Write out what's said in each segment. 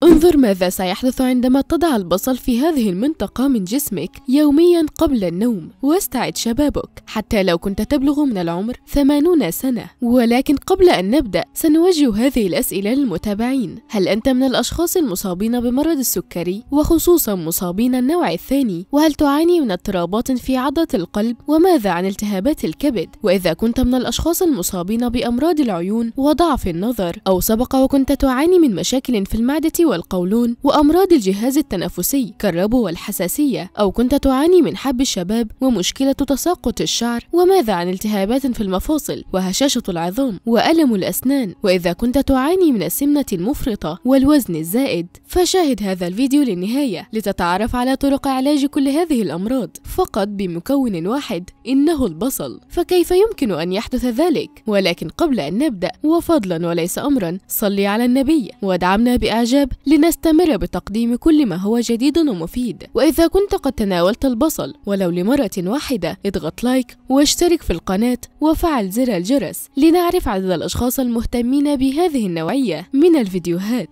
انظر ماذا سيحدث عندما تضع البصل في هذه المنطقة من جسمك يوميا قبل النوم، واستعد شبابك حتى لو كنت تبلغ من العمر 80 سنة. ولكن قبل أن نبدأ سنوجه هذه الأسئلة للمتابعين: هل أنت من الأشخاص المصابين بمرض السكري وخصوصا مصابين النوع الثاني؟ وهل تعاني من اضطرابات في عضلة القلب؟ وماذا عن التهابات الكبد؟ وإذا كنت من الأشخاص المصابين بأمراض العيون وضعف النظر، أو سبق وكنت تعاني من مشاكل في المعدة والقولون وأمراض الجهاز التنفسي كالربو والحساسية، أو كنت تعاني من حب الشباب ومشكلة تساقط الشعر؟ وماذا عن التهابات في المفاصل وهشاشة العظام وألم الأسنان؟ وإذا كنت تعاني من السمنة المفرطة والوزن الزائد؟ فشاهد هذا الفيديو للنهاية لتتعرف على طرق علاج كل هذه الأمراض فقط بمكون واحد، إنه البصل. فكيف يمكن أن يحدث ذلك؟ ولكن قبل أن نبدأ، وفضلا وليس أمرا، صلي على النبي وادعمنا بإعجاب لنستمر بتقديم كل ما هو جديد ومفيد. وإذا كنت قد تناولت البصل ولو لمرة واحدة، اضغط لايك واشترك في القناة وفعل زر الجرس لنعرف عدد الأشخاص المهتمين بهذه النوعية من الفيديوهات.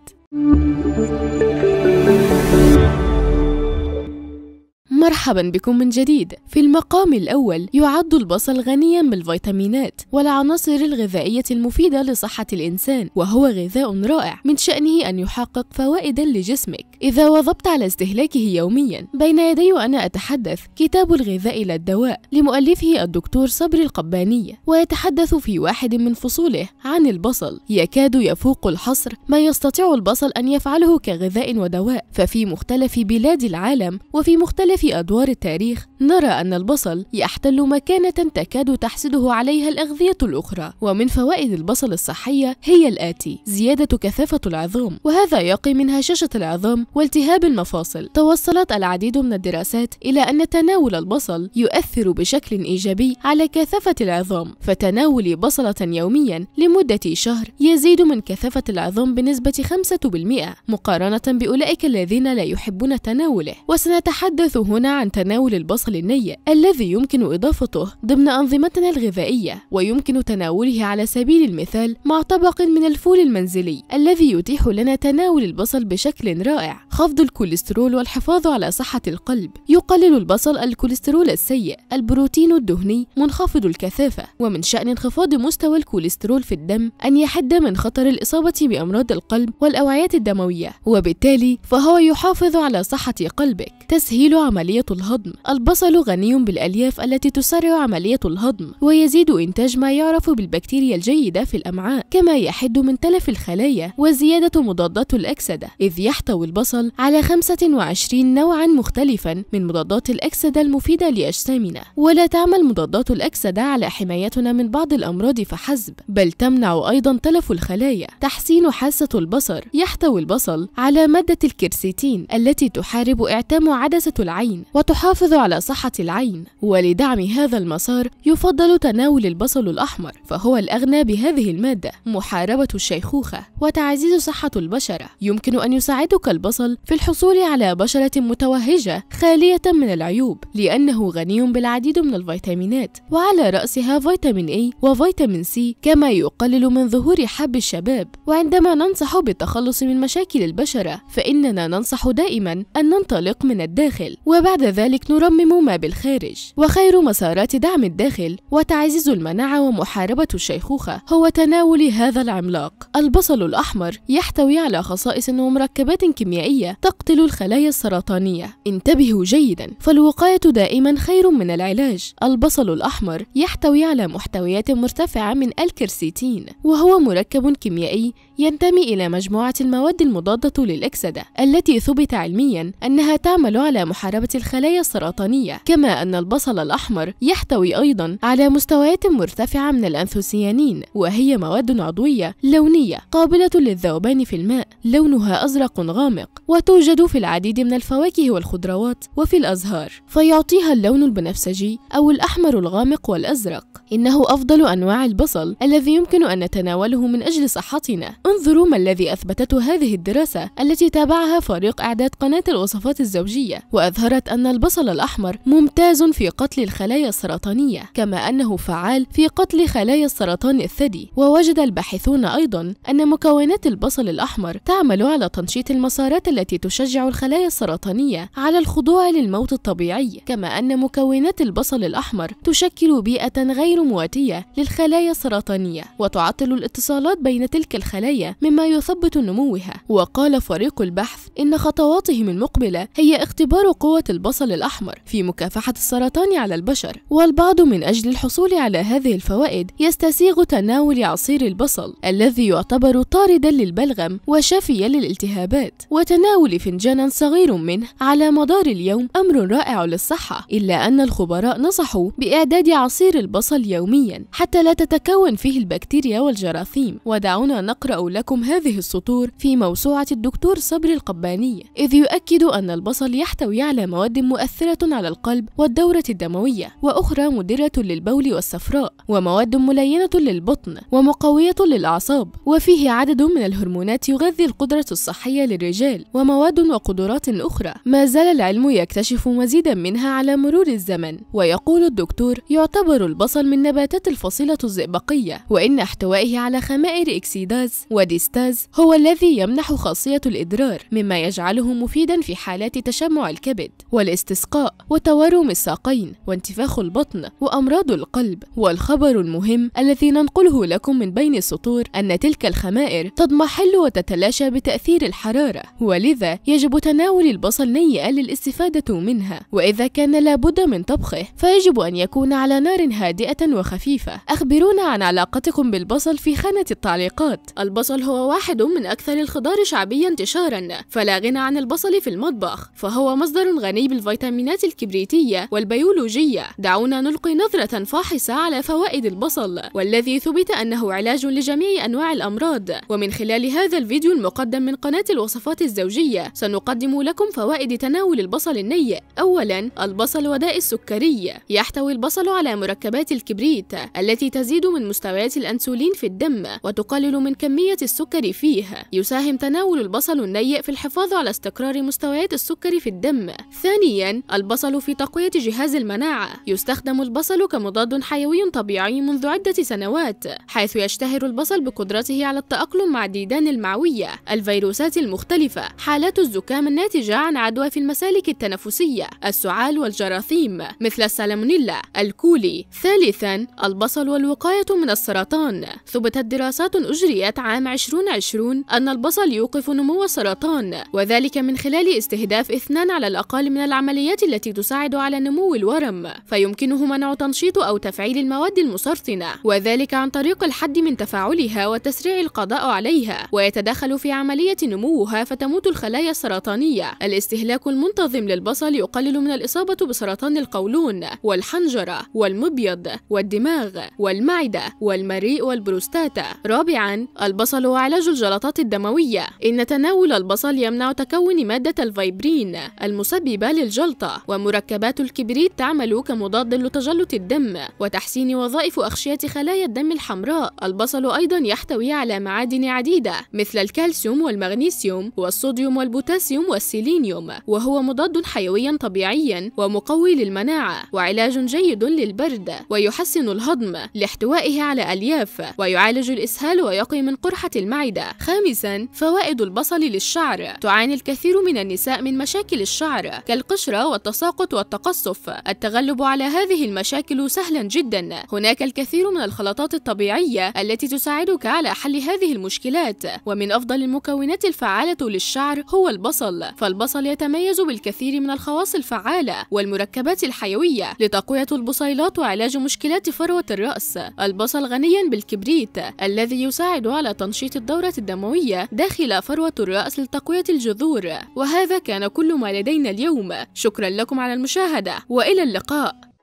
مرحبا بكم من جديد. في المقام الأول يعد البصل غنيا بالفيتامينات والعناصر الغذائية المفيدة لصحة الإنسان، وهو غذاء رائع من شأنه أن يحقق فوائدا لجسمك إذا واظبت على استهلاكه يوميا. بين يدي وأنا أتحدث كتاب الغذاء إلى الدواء لمؤلفه الدكتور صبري القباني، ويتحدث في واحد من فصوله عن البصل. يكاد يفوق الحصر ما يستطيع البصل أن يفعله كغذاء ودواء، ففي مختلف بلاد العالم وفي مختلف أدوار التاريخ نرى أن البصل يحتل مكانة تكاد تحسده عليها الأغذية الأخرى. ومن فوائد البصل الصحية هي الآتي: زيادة كثافة العظام، وهذا يقي من هشاشة العظام والتهاب المفاصل. توصلت العديد من الدراسات إلى أن تناول البصل يؤثر بشكل إيجابي على كثافة العظام، فتناول بصلة يوميا لمدة شهر يزيد من كثافة العظام بنسبة 5% مقارنة بأولئك الذين لا يحبون تناوله. وسنتحدث هنا عن تناول البصل الني الذي يمكن إضافته ضمن أنظمتنا الغذائية، ويمكن تناوله على سبيل المثال مع طبق من الفول المنزلي الذي يتيح لنا تناول البصل بشكل رائع. خفض الكوليسترول والحفاظ على صحة القلب. يقلل البصل الكوليسترول السيء، البروتين الدهني منخفض الكثافة، ومن شأن انخفاض مستوى الكوليسترول في الدم أن يحد من خطر الإصابة بأمراض القلب والأوعية الدموية، وبالتالي فهو يحافظ على صحة قلبك. تسهيل عملية الهضم. البصل غني بالألياف التي تسرع عملية الهضم ويزيد إنتاج ما يعرف بالبكتيريا الجيدة في الأمعاء، كما يحد من تلف الخلايا وزيادة مضادات الأكسدة، إذ يحتوي البصل على 25 نوعا مختلفا من مضادات الأكسدة المفيدة لأجسامنا. ولا تعمل مضادات الأكسدة على حمايتنا من بعض الأمراض فحسب، بل تمنع أيضا تلف الخلايا. تحسين حاسة البصر. يحتوي البصل على مادة الكيرسيتين التي تحارب إعتام عدسة العين وتحافظ على صحة العين. ولدعم هذا المسار يفضل تناول البصل الأحمر، فهو الأغنى بهذه المادة. محاربة الشيخوخة وتعزيز صحة البشرة. يمكن أن يساعدك البصل في الحصول على بشرة متوهجة خالية من العيوب، لأنه غني بالعديد من الفيتامينات، وعلى رأسها فيتامين A وفيتامين C، كما يقلل من ظهور حب الشباب. وعندما ننصح بالتخلص من مشاكل البشرة فإننا ننصح دائما أن ننطلق من الداخل، وبعد ذلك نرمم ما بالخارج. وخير مسارات دعم الداخل وتعزيز المناعة ومحاربة الشيخوخة هو تناول هذا العملاق. البصل الأحمر يحتوي على خصائص ومركبات كيميائية تقتل الخلايا السرطانية. انتبهوا جيدا، فالوقاية دائما خير من العلاج. البصل الأحمر يحتوي على محتويات مرتفعة من الكيرسيتين، وهو مركب كيميائي ينتمي إلى مجموعة المواد المضادة للأكسدة التي ثبت علميا أنها تعمل على محاربة الخلايا السرطانية. كما أن البصل الأحمر يحتوي أيضا على مستويات مرتفعة من الأنثوسيانين، وهي مواد عضوية لونية قابلة للذوبان في الماء، لونها أزرق غامق، وتوجد في العديد من الفواكه والخضروات وفي الأزهار، فيعطيها اللون البنفسجي أو الأحمر الغامق والأزرق. إنه أفضل أنواع البصل الذي يمكن أن نتناوله من أجل صحتنا، انظروا ما الذي أثبتته هذه الدراسة التي تابعها فريق إعداد قناة الوصفات الزوجية، وأظهرت أن البصل الأحمر ممتاز في قتل الخلايا السرطانية، كما أنه فعال في قتل خلايا السرطان الثدي. ووجد الباحثون أيضا أن مكونات البصل الأحمر تعمل على تنشيط المسارات التي تشجع الخلايا السرطانية على الخضوع للموت الطبيعي، كما أن مكونات البصل الأحمر تشكل بيئة غير مواتية للخلايا السرطانية وتعطل الاتصالات بين تلك الخلايا مما يثبط نموها. وقال فريق البحث إن خطواتهم المقبلة هي اختبار قوة البصل الأحمر في مكافحة السرطان على البشر، والبعض من أجل الحصول على هذه الفوائد يستسيغ تناول عصير البصل الذي يعتبر طاردا للبلغم وشافيا للالتهابات، وتناول فنجان صغير منه على مدار اليوم أمر رائع للصحة، إلا أن الخبراء نصحوا بإعداد عصير البصل يوميا حتى لا تتكون فيه البكتيريا والجراثيم. ودعونا نقرأ لكم هذه السطور في موسوعة الدكتور صبري القباني، إذ يؤكد أن البصل يحتوي على مواد مؤثرة على القلب والدورة الدموية، وأخرى مدرة للبول والصفراء، ومواد ملينة للبطن ومقوية للأعصاب، وفيه عدد من الهرمونات يغذي القدرة الصحية للرجال، ومواد وقدرات أخرى ما زال العلم يكتشف مزيدا منها على مرور الزمن. ويقول الدكتور: يعتبر البصل من نباتات الفصيلة الزئبقية، وإن احتوائه على خمائر إكسيداز وديستاز هو الذي يمنح خاصية الإدرار، مما يجعله مفيدا في حالات تشمع الكبد والاستسقاء وتورم الساقين وانتفاخ البطن وأمراض القلب. والخبر المهم الذي ننقله لكم من بين السطور أن تلك الخمائر تضمحل وتتلاشى بتأثير الحرارة، ولذا يجب تناول البصل نيئا للاستفادة منها، وإذا كان لابد من طبخه فيجب أن يكون على نار هادئة وخفيفة. أخبرونا عن علاقتكم بالبصل في خانة التعليقات. البصل هو واحد من أكثر الخضار شعبيا انتشارا، فلا غنى عن البصل في المطبخ، فهو مصدر غني بالفيتامينات الكبريتية والبيولوجية. دعونا نلقي نظرة فاحصة على فوائد البصل، والذي ثبت أنه علاج لجميع أنواع الأمراض. ومن خلال هذا الفيديو المقدم من قناة الوصفات الزوجية سنقدم لكم فوائد تناول البصل النيء. أولا، البصل وداء السكري. يحتوي البصل على مركبات الكبريت التي تزيد من مستويات الأنسولين في الدم وتقلل من كمية السكر فيه. يساهم تناول البصل النيء في الحفاظ على استقرار مستويات السكر في الدم. ثانيا، البصل في تقوية جهاز المناعة. يستخدم البصل كمضاد حيوي طبيعي منذ عدة سنوات، حيث يشتهر البصل بقدرته على التأقلم مع الديدان المعوية، الفيروسات المختلفة، حالات الزكام الناتجة عن عدوى في المسالك التنفسية، السعال والجراثيم مثل السالمونيلا، الكولي. ثالثا، البصل والوقاية من السرطان. ثبتت دراسات أجريت عام 2020 أن البصل يوقف نمو السرطان، وذلك من خلال استهداف 2 على الأقل من العمليات التي تساعد على نمو الورم، فيمكنه منع تنشيط أو تفعيل المواد المسرطنة، وذلك عن طريق الحد من تفاعلها وتسريع القضاء عليها، ويتدخل في عملية نموها فتموت الخلايا السرطانية. الاستهلاك المنتظم للبصل يقلل من الإصابة بسرطان القولون والحنجرة والمبيض والدماغ والمعدة والمريء والبروستاتا. رابعا، البصل وعلاج الجلطات الدموية. إن تناول البصل يمنع تكون مادة الفايبرين المسببة للجلطة، ومركبات الكبريت تعمل كمضاد لتجلط الدم وتحسين وظائف أغشية خلايا الدم الحمراء. البصل أيضا يحتوي على معادن عديدة مثل الكالسيوم والمغنيسيوم والصوديوم والبوتاسيوم والسيلينيوم، وهو مضاد حيوي طبيعي ومقوي للمناعة وعلاج جيد للبرد، ويحسن الهضم لاحتوائه على ألياف، ويعالج الإسهال ويقي من قرحة المعدة. خامسا، فوائد البصل للشعر. تعاني الكثير من النساء من مشاكل الشعر كالقشرة والتساقط والتقصف. التغلب على هذه المشاكل سهلا جدا. هناك الكثير من الخلطات الطبيعية التي تساعدك على حل هذه المشكلات، ومن أفضل المكونات الفعالة للشعر هو البصل، فالبصل يتميز بالكثير من الخواص الفعالة والمركبات الحيوية لتقوية البصيلات وعلاج مشكلات فروة الرأس. البصل غنيا بالكبريت الذي يساعد على تنشيط الدورة الدموية داخل فروة الرأس لتقوية الجذور. وهذا كان كل ما لدينا اليوم. شكرا لكم على المشاهدة، وإلى اللقاء.